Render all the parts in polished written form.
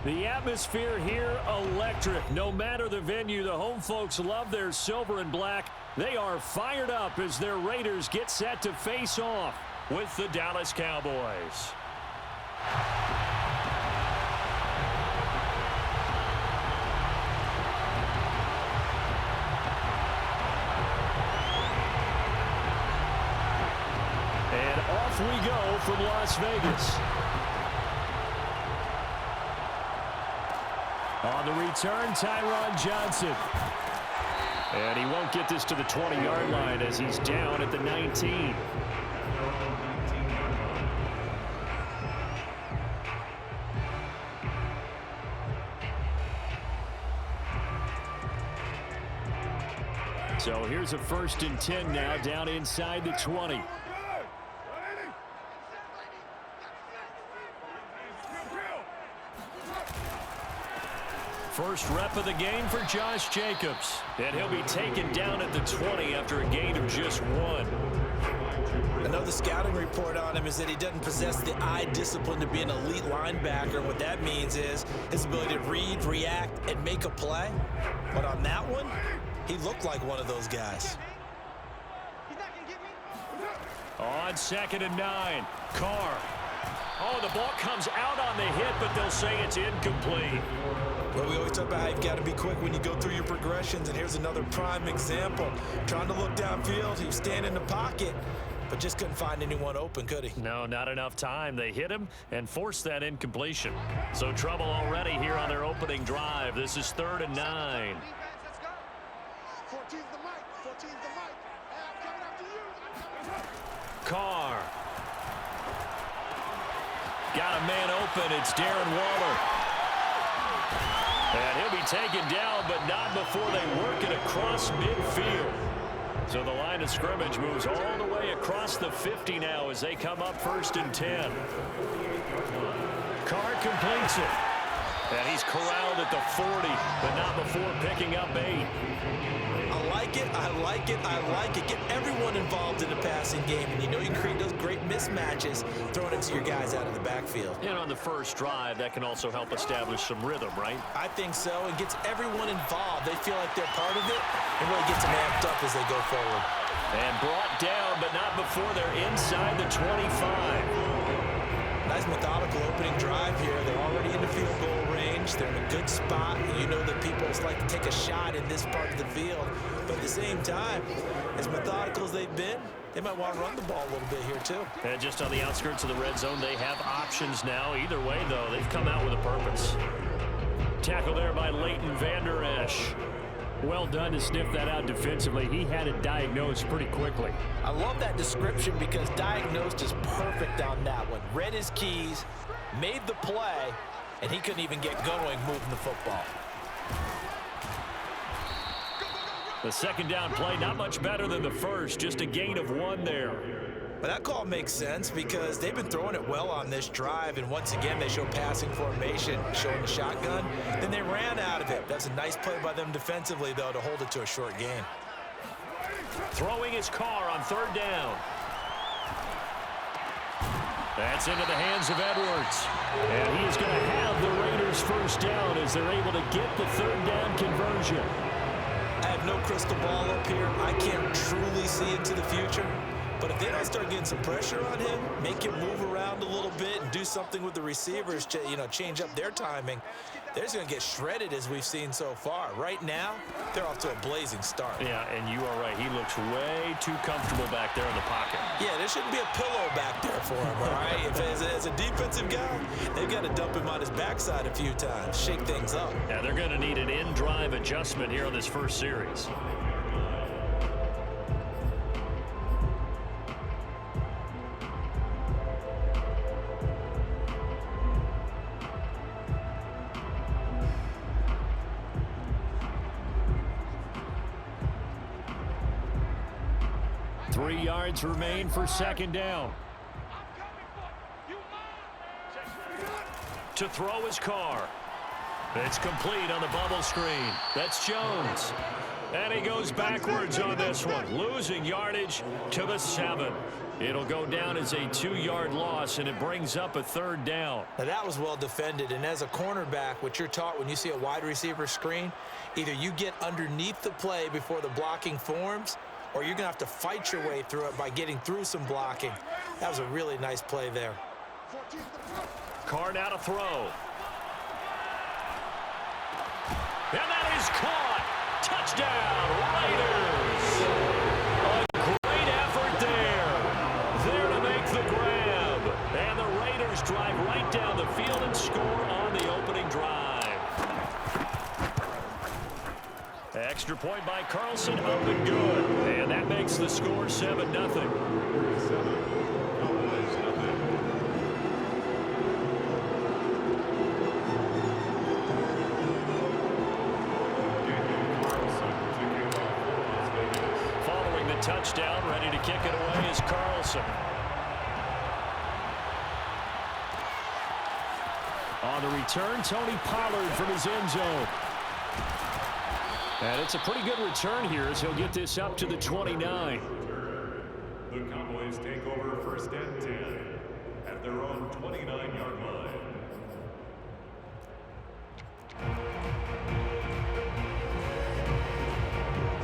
The atmosphere here, electric. No matter the venue, the home folks love their silver and black. They are fired up as their Raiders get set to face off with the Dallas Cowboys. And off we go from Las Vegas. On the return, Tyron Johnson. And he won't get this to the 20-yard line as he's down at the 19. So here's a 1st and 10 now, down inside the 20. First rep of the game for Josh Jacobs. And he'll be taken down at the 20 after a gain of just 1. Another scouting report on him is that he doesn't possess the eye discipline to be an elite linebacker. What that means is his ability to read, react, and make a play. But on that one, he looked like one of those guys. On 2nd and 9, Carr. Oh, the ball comes out on the hit, but they'll say it's incomplete. Well, we always talk about how you've got to be quick when you go through your progressions, and here's another prime example. Trying to look downfield, he was standing in the pocket, but just couldn't find anyone open, could he? No, not enough time. They hit him and forced that incompletion. So trouble already here on their opening drive. This is 3rd and 9. Carr. Got a man open. It's Darren Waller. And he'll be taken down, but not before they work it across midfield. So the line of scrimmage moves all the way across the 50 now as they come up 1st and 10. Carr completes it. And he's corralled at the 40, but not before picking up 8. I like it, I like it, I like it. Get everyone involved in the passing game, and you know you can create those great mismatches throwing it to your guys out of the backfield. And on the first drive, that can also help establish some rhythm, right? I think so. It gets everyone involved. They feel like they're part of it, and really gets them amped up as they go forward. And brought down, but not before they're inside the 25. Nice methodical opening drive here. They're already in the field goal range. They're in a good spot. You know that people just like to take a shot in this part of the field. But at the same time, as methodical as they've been, they might want to run the ball a little bit here too. And just on the outskirts of the red zone, they have options now. Either way, though, they've come out with a purpose. Tackle there by Leighton Vander Esch. Well done to sniff that out defensively. He had it diagnosed pretty quickly. I love that description because diagnosed is perfect on that one. Read his keys, made the play, and he couldn't even get going moving the football. The 2nd down play, not much better than the first, just a gain of 1 there. But that call makes sense because they've been throwing it well on this drive, and once again they show passing formation, showing the shotgun. Then they ran out of it. That's a nice play by them defensively, though, to hold it to a short gain. Throwing his Carr on 3rd down. That's into the hands of Edwards. And he is going to have the Raiders 1st down as they're able to get the 3rd down conversion. I have no crystal ball up here. I can't truly see into the future. But if they don't start getting some pressure on him, make him move around a little bit and do something with the receivers to, change up their timing, they're just going to get shredded as we've seen so far. Right now, they're off to a blazing start. Yeah, and you are right. He looks way too comfortable back there in the pocket. Yeah, there shouldn't be a pillow back there for him, all right? If as a defensive guy, they've got to dump him on his backside a few times, shake things up. Yeah, they're going to need an in-drive adjustment here on this first series. Yards remain for 2nd down. To throw his Carr. It's complete on the bubble screen. That's Jones. And he goes backwards on this one, losing yardage to the 7. It'll go down as a 2-yard loss, and it brings up a 3rd down. Now, that was well defended, and as a cornerback, what you're taught when you see a wide receiver screen, either you get underneath the play before the blocking forms, or you're going to have to fight your way through it by getting through some blocking. That was a really nice play there. Carr now to throw. And that is caught. Touchdown, Raiders. A great effort there. There to make the grab. And the Raiders drive right down the field and score on the opening drive. Extra point by Carlson, up and good. And that makes the score 7-0. Following the touchdown, ready to kick it away is Carlson. On the return, Tony Pollard from his end zone. And it's a pretty good return here as he'll get this up to the 29. The Cowboys take over 1st and 10 at their own 29-yard line.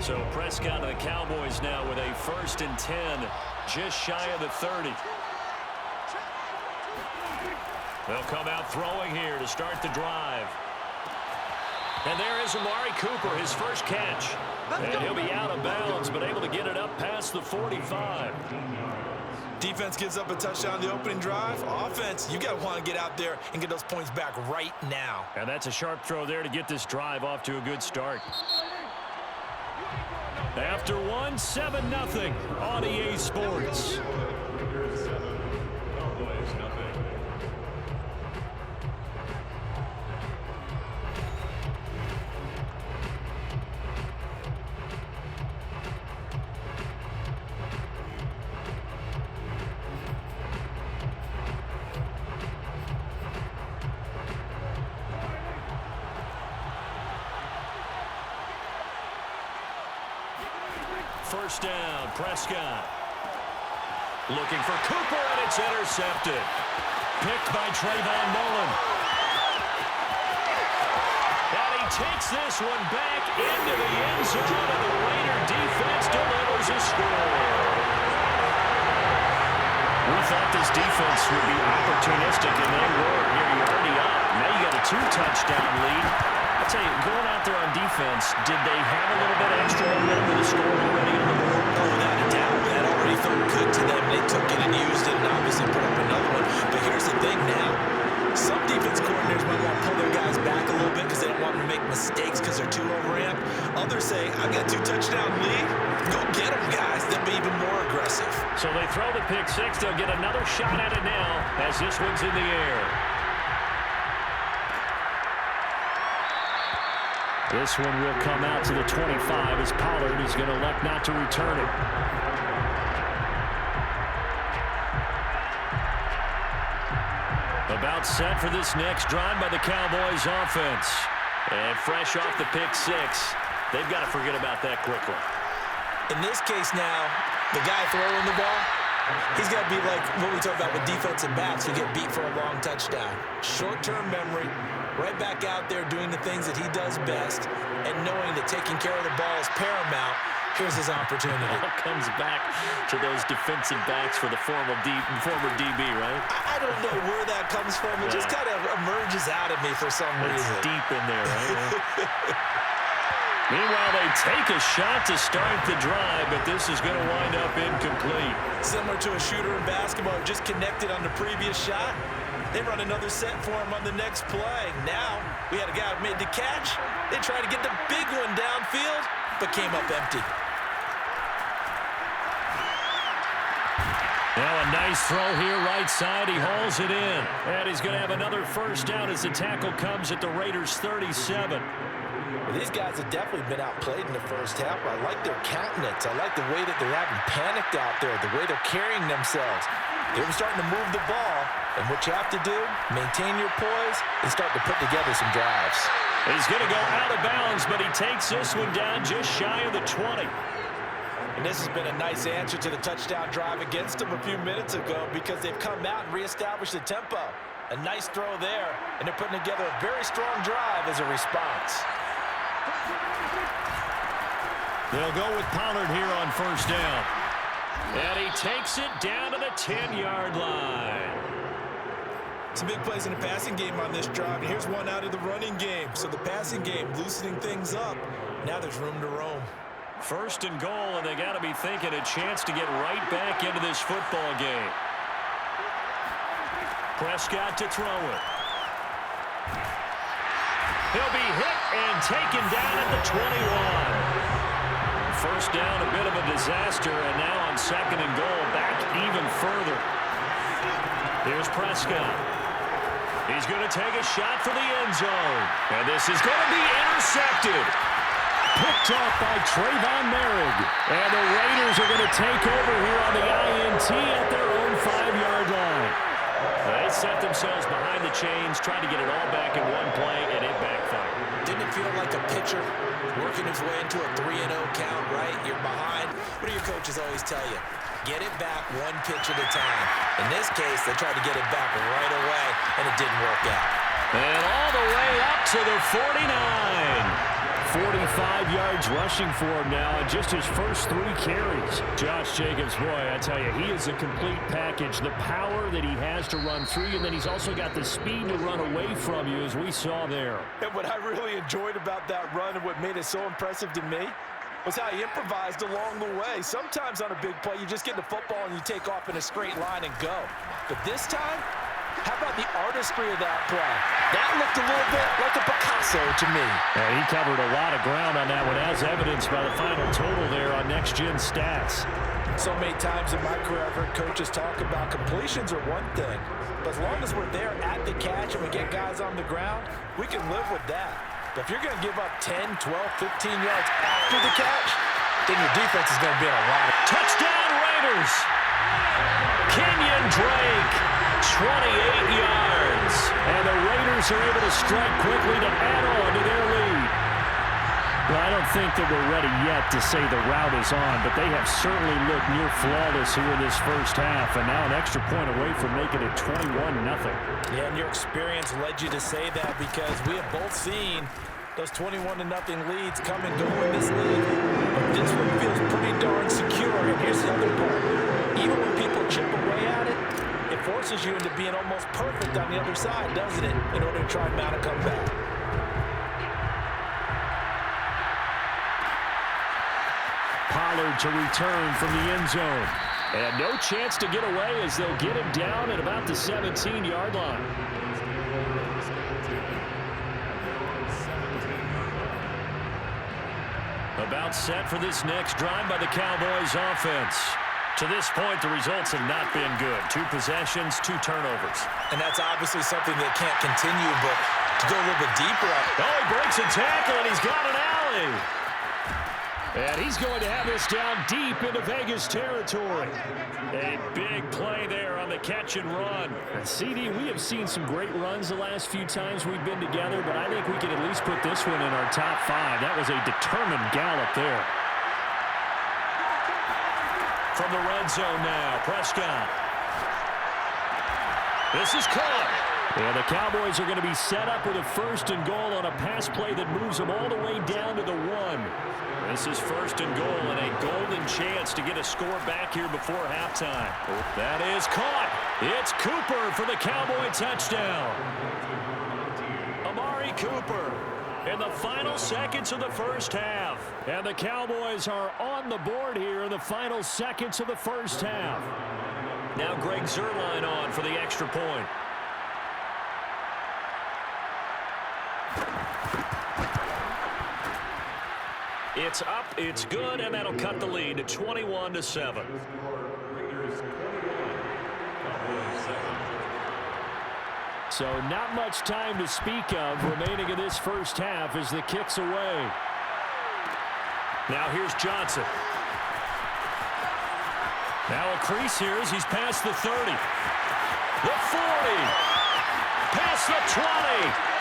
So Prescott and the Cowboys now with a 1st and 10, just shy of the 30. They'll come out throwing here to start the drive. And there is Amari Cooper, his first catch. And he'll be out of bounds, but able to get it up past the 45. Defense gives up a touchdown the opening drive. Offense, you got to want to get out there and get those points back right now. And that's a sharp throw there to get this drive off to a good start. After 7-0 on EA Sports. First down, Prescott. Looking for Cooper, and it's intercepted. Picked by Trayvon Mullen. And he takes this one back into the end zone, and the Raider defense delivers a score. We thought this defense would be opportunistic, and they were. Here, you're already up. Now you got a 2-touchdown lead. I'll tell you, going out there on defense, did they have a little bit of extra momentum with the score already on the board? Oh, without a doubt. That already felt good to them. They took it and used it and obviously put up another one. But here's the thing now. Some defense coordinators might want to pull their guys back a little bit because they don't want them to make mistakes because they're too overamped. Others say, I've got a 2-touchdown lead. Go get them, guys. They'll be even more aggressive. So they throw the pick six. They'll get another shot at it now as this one's in the air. This one will come out to the 25 as Pollard is going to elect not to return it. About set for this next drive by the Cowboys offense. And fresh off the pick six, they've got to forget about that quickly. In this case now, the guy throwing the ball, he's got to be like what we talk about with defensive backs who get beat for a long touchdown. Short-term memory. Right back out there doing the things that he does best and knowing that taking care of the ball is paramount. Here's his opportunity. It comes back to those defensive backs for the former DB, right? I don't know where that comes from. It just kind of emerges out of me for some reason. It's deep in there, right? Meanwhile, they take a shot to start the drive, but this is going to wind up incomplete. Similar to a shooter in basketball, just connected on the previous shot. They run another set for him on the next play. Now, we had a guy who made the catch. They tried to get the big one downfield, but came up empty. Now a nice throw here, right side. He hauls it in. And he's going to have another first down as the tackle comes at the Raiders' 37. Well, these guys have definitely been outplayed in the first half. I like their countenance. I like the way that they're having panicked out there, the way they're carrying themselves. They're starting to move the ball, and what you have to do, maintain your poise and start to put together some drives. He's going to go out of bounds, but he takes this one down just shy of the 20. And this has been a nice answer to the touchdown drive against them a few minutes ago because they've come out and reestablished the tempo. A nice throw there, and they're putting together a very strong drive as a response. They'll go with Pollard here on first down. And he takes it down to the 10-yard line. Some big plays in the passing game on this drive, and here's one out of the running game. So the passing game loosening things up. Now there's room to roam. First and goal, and they got to be thinking a chance to get right back into this football game. Prescott to throw it. He'll be hit and taken down at the 21. First down, a bit of a disaster, and now on second and goal, back even further. Here's Prescott. He's going to take a shot for the end zone. And this is going to be intercepted. Picked off by Trayvon Merrick. And the Raiders are going to take over here on the INT at their own 5-yard line. They set themselves behind the chains, tried to get it all back in one play, and it backfired. Didn't it feel like a pitcher working his way into a 3-0 count, right? You're behind. What do your coaches always tell you? Get it back one pitch at a time. In this case, they tried to get it back right away, and it didn't work out. And all the way up to the 49. 45 yards rushing for him now, and just his first 3 carries. Josh Jacobs, boy, I tell you, he is a complete package. The power that he has to run through you, and then he's also got the speed to run away from you, as we saw there. And what I really enjoyed about that run and what made it so impressive to me was how he improvised along the way. Sometimes on a big play, you just get the football and you take off in a straight line and go. But this time, how about the artistry of that play? That looked a little bit like a Picasso to me. Yeah, he covered a lot of ground on that one, as evidenced by the final total there on Next Gen Stats. So many times in my career, I've heard coaches talk about completions are one thing. But as long as we're there at the catch and we get guys on the ground, we can live with that. But if you're going to give up 10, 12, 15 yards after the catch, then your defense is going to be in a lot of... Touchdown Raiders! Kenyon Drake, 28 yards. And the Raiders are able to strike quickly to add on to their lead. Well, I don't think that we're ready yet to say the route is on, but they have certainly looked near flawless here in this first half, and now an extra point away from making it 21-0. Yeah, and your experience led you to say that because we have both seen those 21-0 leads come and go in this league. But this one feels pretty darn secure, and here's the other part. Even when people chip away at it, it forces you into being almost perfect on the other side, doesn't it, in order to try and mount a comeback. Pollard to return from the end zone. And no chance to get away as they'll get him down at about the 17-yard line. About set for this next drive by the Cowboys offense. To this point, the results have not been good. 2 possessions, 2 turnovers. And that's obviously something that can't continue, but to go a little bit deeper. Oh, he breaks a tackle, and he's got an alley. And he's going to have this down deep into Vegas territory. A big play there on the catch and run. And CD, we have seen some great runs the last few times we've been together, but I think we can at least put this one in our top 5. That was a determined gallop there. From the red zone now, Prescott. This is caught. And the Cowboys are going to be set up with a first and goal on a pass play that moves them all the way down to the 1. This is first and goal and a golden chance to get a score back here before halftime. That is caught. It's Cooper for the Cowboy touchdown. Amari Cooper in the final seconds of the first half. And the Cowboys are on the board here in the final seconds of the first half. Now Greg Zuerlein on for the extra point. It's up, it's good, and that'll cut the lead to 21-7. So not much time to speak of remaining in this first half as the kick's away. Now here's Johnson. Now a crease here as he's past the 30. The 40. Past the 20.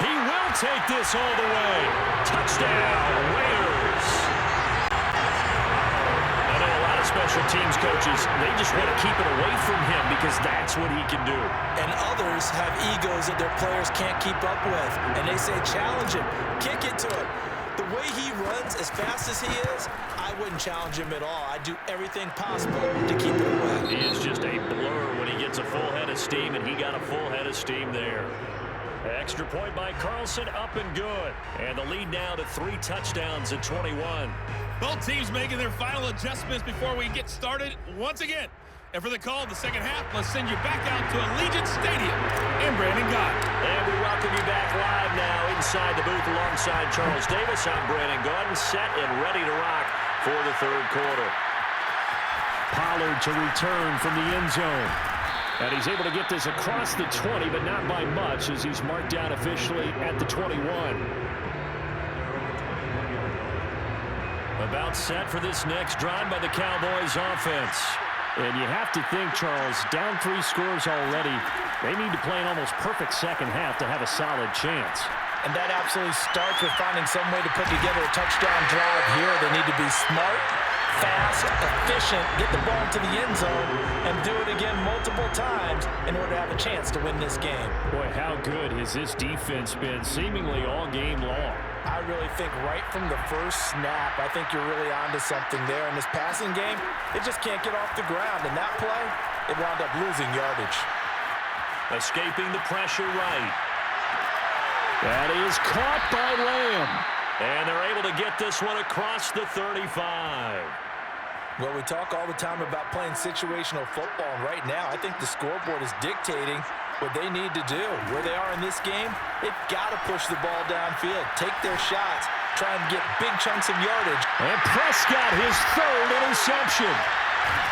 He will take this all the way. Touchdown, Raiders. I know a lot of special teams coaches, they just want to keep it away from him because that's what he can do. And others have egos that their players can't keep up with. And they say, challenge him, kick it to him. The way he runs, as fast as he is, I wouldn't challenge him at all. I'd do everything possible to keep it away. He is just a blur when he gets a full head of steam, and he got a full head of steam there. Extra point by Carlson, up and good. And the lead now to 3 touchdowns at 21. Both teams making their final adjustments before we get started once again. And for the call of the second half, let's send you back out to Allegiant Stadium in Brandon Gott. And we welcome you back live now inside the booth alongside Charles Davis. I'm Brandon Gott, set and ready to rock for the third quarter. Pollard to return from the end zone. And he's able to get this across the 20, but not by much as he's marked down officially at the 21. About set for this next drive by the Cowboys offense. And you have to think, Charles, down 3 scores already. They need to play an almost perfect second half to have a solid chance. And that absolutely starts with finding some way to put together a touchdown drive here. They need to be smart, fast, efficient, get the ball to the end zone, and do it again multiple times in order to have a chance to win this game. Boy, how good has this defense been seemingly all game long? I really think right from the first snap, I think you're really onto something there. In this passing game, they just can't get off the ground. And that play, it wound up losing yardage. Escaping the pressure right. That is caught by Lamb. And they're able to get this one across the 35. Well, we talk all the time about playing situational football, and right now I think the scoreboard is dictating what they need to do. Where they are in this game, they've got to push the ball downfield, take their shots, try and get big chunks of yardage. And Prescott, his 3rd interception.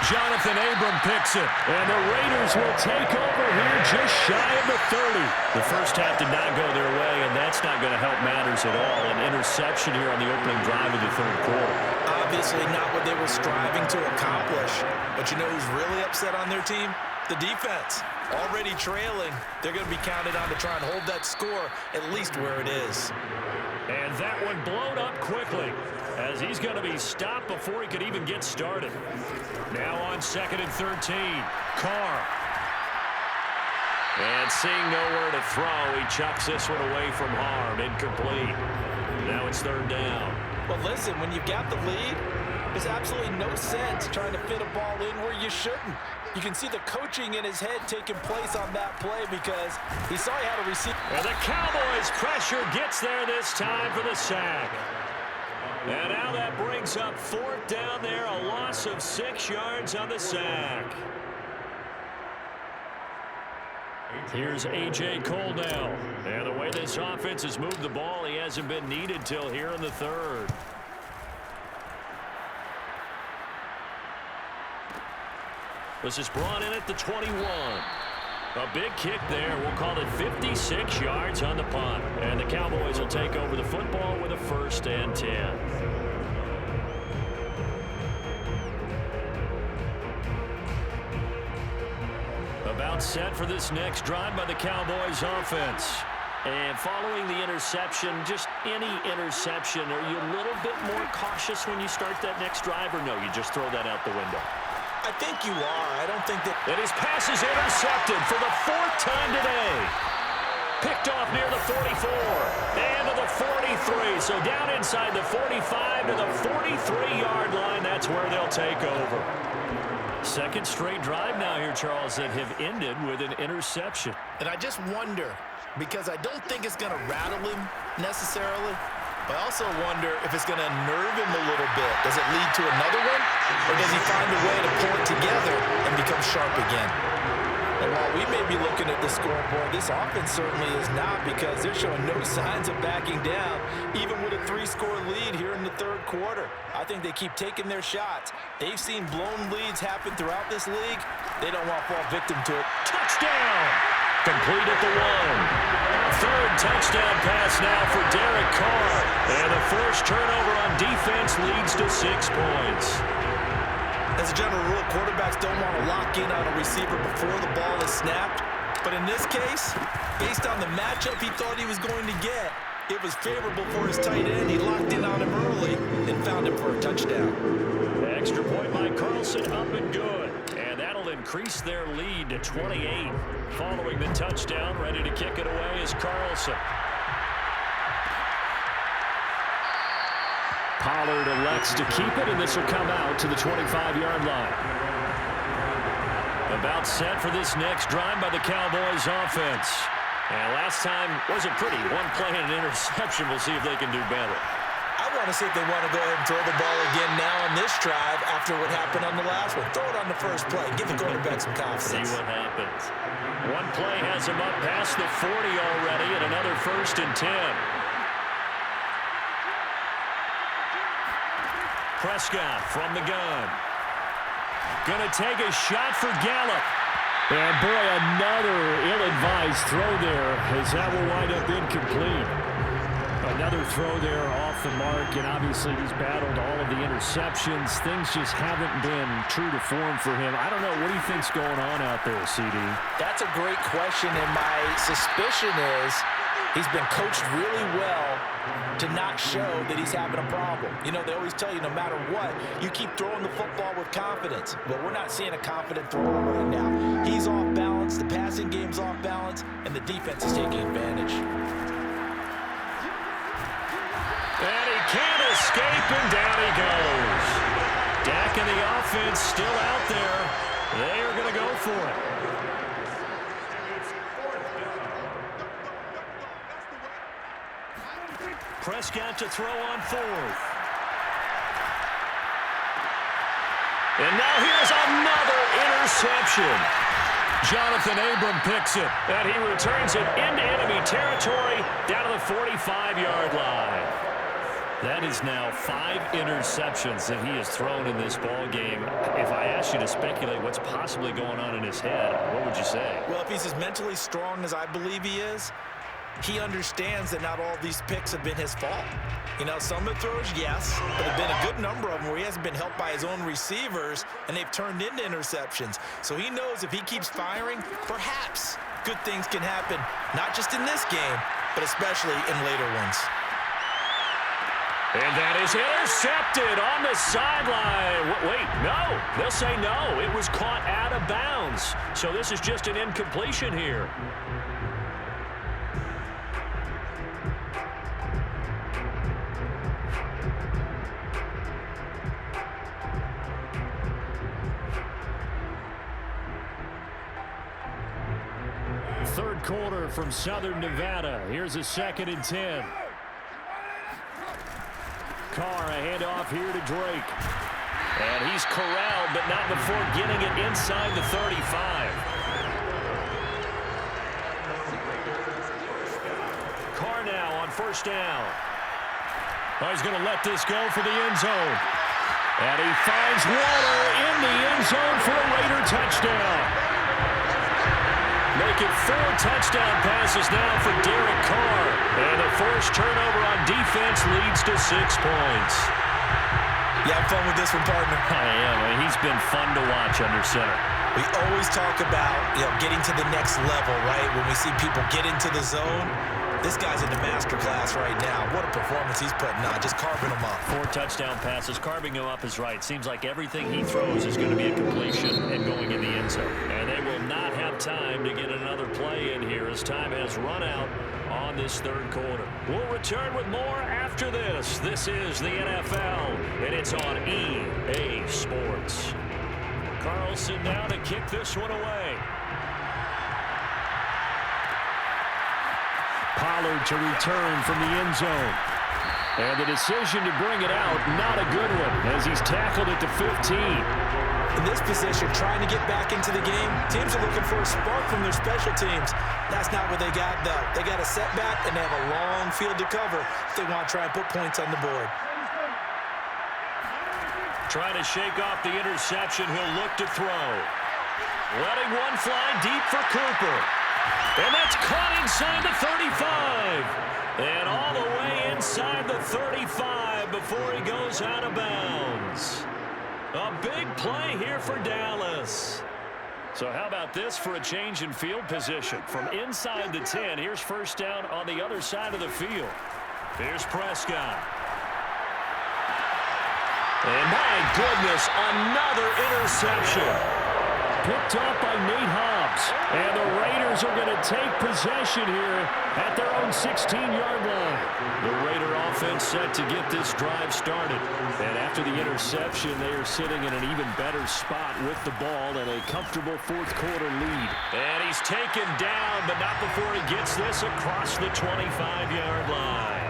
Jonathan Abram picks it, and the Raiders will take over here just shy of the 30. The first half did not go their way, and that's not going to help matters at all. An interception here on the opening drive of the third quarter. Obviously not what they were striving to accomplish. But you know who's really upset on their team? The defense. Already trailing, they're going to be counted on to try and hold that score at least where it is. And that one blown up quickly as he's going to be stopped before he could even get started. Now on 2nd and 13, Carr. And seeing nowhere to throw, he chucks this one away from harm. Incomplete. Now it's 3rd down. Well, listen, when you've got the lead, there's absolutely no sense trying to fit a ball in where you shouldn't. You can see the coaching in his head taking place on that play because he saw he had to receive. And the Cowboys' pressure gets there this time for the sack. And now that brings up 4th down there, a loss of 6 yards on the sack. Here's A.J. Cole now. And the way this offense has moved the ball, he hasn't been needed till here in the 3rd. This is brought in at the 21. A big kick there. We'll call it 56 yards on the punt. And the Cowboys will take over the football with a 1st and 10. About set for this next drive by the Cowboys offense. And following the interception, just any interception, are you a little bit more cautious when you start that next drive, or no, you just throw that out the window? I think you are. I don't think that. And his pass is intercepted for the 4th time today. Picked off near the 44 and to the 43. So down inside the 45 to the 43-yard line. That's where they'll take over. 2nd straight drive now here, Charles, that have ended with an interception. And I just wonder, because I don't think it's going to rattle him necessarily. I also wonder if it's going to nerve him a little bit. Does it lead to another one? Or does he find a way to pull it together and become sharp again? And while we may be looking at the scoreboard, this offense certainly is not, because they're showing no signs of backing down, even with a 3-score lead here in the 3rd quarter. I think they keep taking their shots. They've seen blown leads happen throughout this league. They don't want to fall victim to it. Touchdown! Complete at the 1. 3rd touchdown pass now for Derek Carr. And the forced turnover on defense leads to 6 points. As a general rule, quarterbacks don't want to lock in on a receiver before the ball is snapped. But in this case, Based on the matchup he thought he was going to get, it was favorable for his tight end. He locked in on him early and found him for a touchdown. Extra point by Carlson, up and good. And that'll increase their lead to 28. Following the touchdown, ready to kick it away is Carlson. Pollard elects to keep it, and this will come out to the 25-yard line. About set for this next drive by the Cowboys offense. And last time wasn't pretty. One play and an interception. We'll see if they can do better. I want to see if they want to go ahead and throw the ball again now on this drive after what happened on the last one. Throw it on the first play. Give the quarterback some confidence. See what happens. One play has him up past the 40 already, and another 1st and 10. Prescott from the gun. Gonna take a shot for Gallup. And boy, another ill-advised throw there, as that will wind up incomplete. Another throw there off the mark, and obviously he's battled all of the interceptions. Things just haven't been true to form for him. I don't know. What do you think's going on out there, CD? That's a great question, and my suspicion is he's been coached really well to not show that he's having a problem. You know, they always tell you no matter what, you keep throwing the football with confidence. But we're not seeing a confident thrower right now. He's off balance, the passing game's off balance, and the defense is taking advantage. And he can't escape, and down he goes. Dak and the offense still out there. They are going to go for it. Prescott to throw on 4th. And now here's another interception. Jonathan Abram picks it, and he returns it into enemy territory down to the 45-yard line. That is now 5 interceptions that he has thrown in this ball game. If I asked you to speculate what's possibly going on in his head, what would you say? Well, if he's as mentally strong as I believe he is, he understands that not all these picks have been his fault. You know, some of the throws, yes, but there have been a good number of them where he hasn't been helped by his own receivers, and they've turned into interceptions. So he knows if he keeps firing, perhaps good things can happen, not just in this game, but especially in later ones. And that is intercepted on the sideline. Wait, no. They'll say no. It was caught out of bounds. So this is just an incompletion here. Third quarter from Southern Nevada. Here's a 2nd and 10. Carr, a handoff here to Drake. And he's corralled, but not before getting it inside the 35. Carr now on 1st down. Oh, he's going to let this go for the end zone. And he finds Waller in the end zone for a Raider touchdown. Make it 4 touchdown passes now for Derek Carr. And a forced turnover on defense leads to 6 points. You have fun with this one, partner? I am. He's been fun to watch under center. We always talk about, getting to the next level, right? When we see people get into the zone, this guy's in the master class right now. What a performance he's putting on, just carving them up. 4 touchdown passes. Carving him up is right. Seems like everything he throws is going to be a completion and going in the end zone. And they will not have time to get another play in here as time has run out on this 3rd quarter. We'll return with more after this. This is the NFL, and it's on EA Sports. Carlson now to kick this one away. Pollard to return from the end zone. And the decision to bring it out, not a good one, as he's tackled at the 15. In this position, trying to get back into the game, teams are looking for a spark from their special teams. That's not what they got, though. They got a setback, and they have a long field to cover if they want to try and put points on the board. Trying to shake off the interception, he'll look to throw. Letting one fly deep for Cooper. And that's caught inside the 35. And all the way inside the 35 before he goes out of bounds. A big play here for Dallas. So how about this for a change in field position? From inside the 10, here's first down on the other side of the field. Here's Prescott. And my goodness, another interception. Picked off by Nate Hobbs. And the Raiders are going to take possession here at their own 16-yard line. The Raider offense set to get this drive started. And after the interception, they are sitting in an even better spot with the ball and a comfortable fourth-quarter lead. And he's taken down, but not before he gets this across the 25-yard line.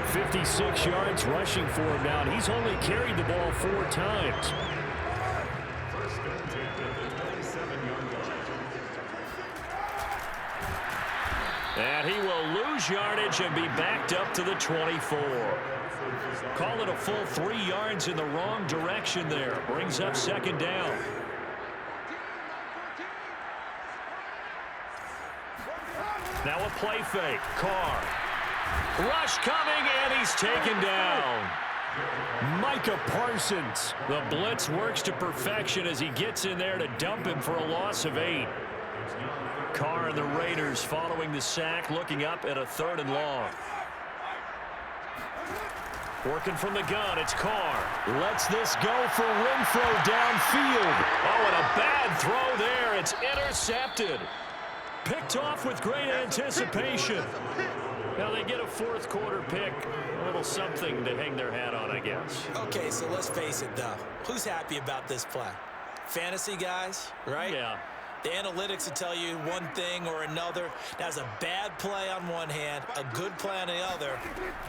56 yards rushing for him now, and he's only carried the ball 4 times. And he will lose yardage and be backed up to the 24. Call it a full 3 yards in the wrong direction there. Brings up second down. Now a play fake. Carr. Rush coming, and he's taken down. Micah Parsons. The blitz works to perfection as he gets in there to dump him for a loss of 8. Carr and the Raiders following the sack, looking up at a 3rd and long. Working from the gun, it's Carr. Lets this go for Renfro downfield. Oh, and a bad throw there. It's intercepted. Picked off with great anticipation. Now they get a fourth-quarter pick. A little something to hang their hat on, I guess. Okay, so let's face it, though. Who's happy about this play? Fantasy guys, right? Yeah. The analytics will tell you one thing or another. That's a bad play on one hand, a good play on the other,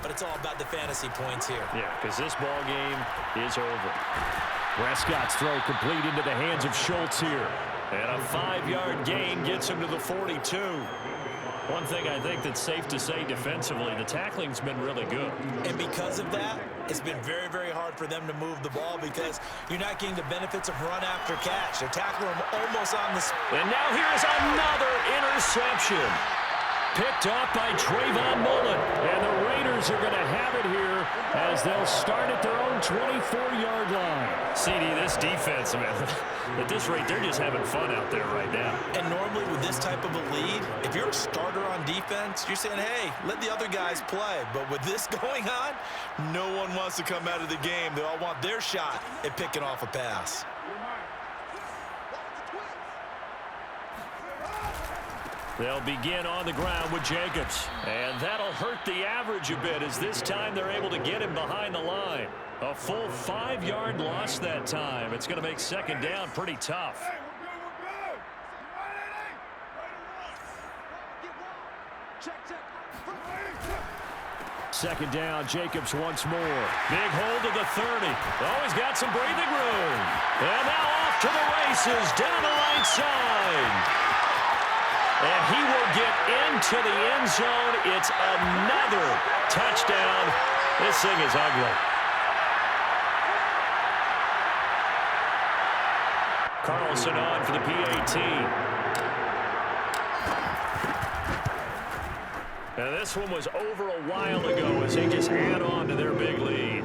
but it's all about the fantasy points here. Yeah, because this ball game is over. Prescott's throw complete into the hands of Schultz here. And a 5-yard gain gets him to the 42. One thing I think that's safe to say defensively, the tackling's been really good. And because of that, it's been very, very hard for them to move the ball because you're not getting the benefits of run after catch. They're tackling them almost on the spot. And now here's another interception. Picked off by Trayvon Mullen. And the Raiders are going to have it here as they'll start at their own 24-yard line. CD, this defense, man, at this rate, they're just having fun out there right now. And normally with this type of a lead, if you're a starter on defense, you're saying, hey, let the other guys play. But with this going on, no one wants to come out of the game. They all want their shot at picking off a pass. They'll begin on the ground with Jacobs. And that'll hurt the average a bit as this time they're able to get him behind the line. A full 5-yard loss that time. It's going to make second down pretty tough. Second down, Jacobs once more. Big hold of the 30. Oh, he's got some breathing room. And now off to the races down the right side. And he will get into the end zone. It's another touchdown. This thing is ugly. Carlson on for the PAT. Now this one was over a while ago as they just add on to their big lead.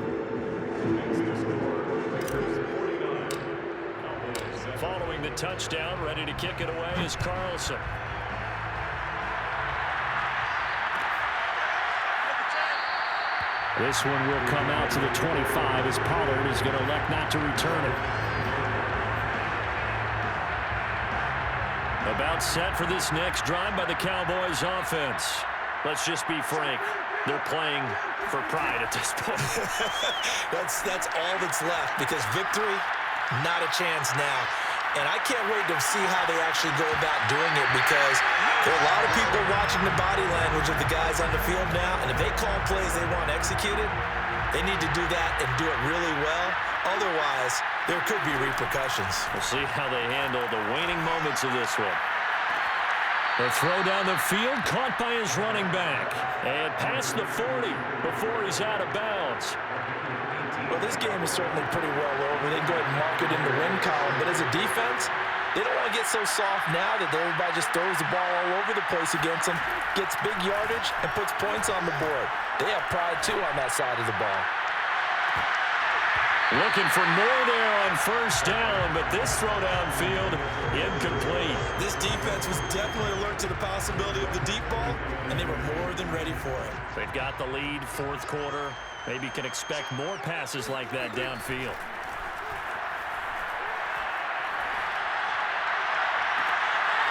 Following the touchdown, ready to kick it away is Carlson. This one will come out to the 25 as Pollard is going to elect not to return it. About set for this next drive by the Cowboys offense. Let's just be frank. They're playing for pride at this point. That's all that's left because victory, not a chance now. And I can't wait to see how they actually go about doing it because there are a lot of people watching the body language of the guys on the field now. And if they call plays they want executed, they need to do that and do it really well. Otherwise, there could be repercussions. We'll see how they handle the waning moments of this one. The throw down the field, caught by his running back. And past the 40 before he's out of bounds. Well, this game is certainly pretty well over. They go ahead and mark it in the win column. But as a defense, they don't want to get so soft now that everybody just throws the ball all over the place against them, gets big yardage, and puts points on the board. They have pride, too, on that side of the ball. Looking for more there on first down, but this throw downfield incomplete. This defense was definitely alert to the possibility of the deep ball, and they were more than ready for it. They've got the lead, fourth quarter. Maybe can expect more passes like that downfield.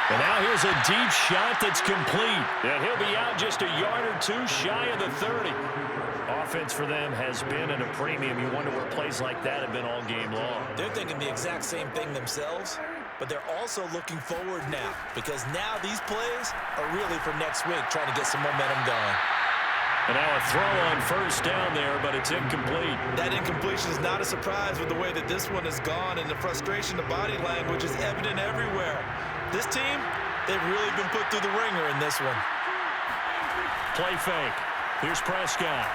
And now here's a deep shot that's complete. And he'll be out just a yard or two shy of the 30. Offense for them has been at a premium. You wonder where plays like that have been all game long. They're thinking the exact same thing themselves, but they're also looking forward now, because now these plays are really for next week, trying to get some momentum going. And now a throw on first down there, but it's incomplete. That incompletion is not a surprise with the way that this one has gone, and the frustration, the body language is evident everywhere. This team, they've really been put through the ringer in this one. Play fake. Here's Prescott.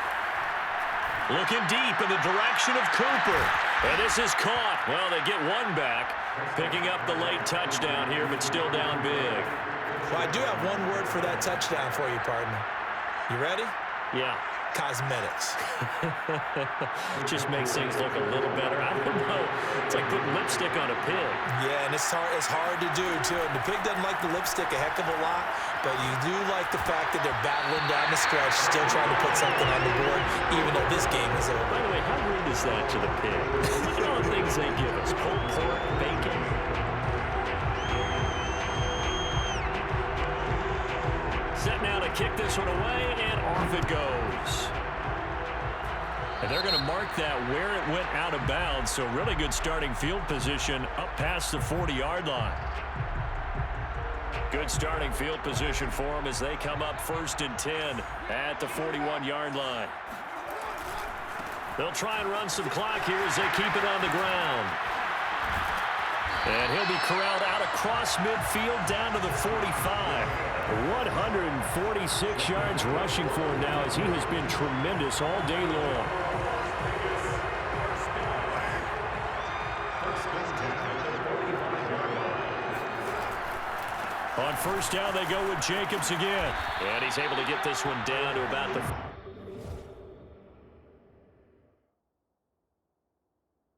Looking deep in the direction of Cooper. And this is caught. Well, they get one back. Picking up the late touchdown here, but still down big. Well, I do have one word for that touchdown for you, partner. You ready? Yeah. Cosmetics. Just makes things look a little better. I don't know. It's like putting lipstick on a pig. Yeah, and it's hard to do, too. And the pig doesn't like the lipstick a heck of a lot, but you do like the fact that they're battling down the stretch, still trying to put something on the board, even though this game is over. By the way, how rude is that to the pig? Look at all the things they give us. Pulled pork, bacon. Set now to kick this one away, and off it goes. And they're going to mark that where it went out of bounds, so really good starting field position up past the 40-yard line. Good starting field position for them as they come up 1st and 10 at the 41-yard line. They'll try and run some clock here as they keep it on the ground. And he'll be corralled out across midfield down to the 45. 146 yards rushing for him now as he has been tremendous all day long. On first down, they go with Jacobs again. And he's able to get this one down to about the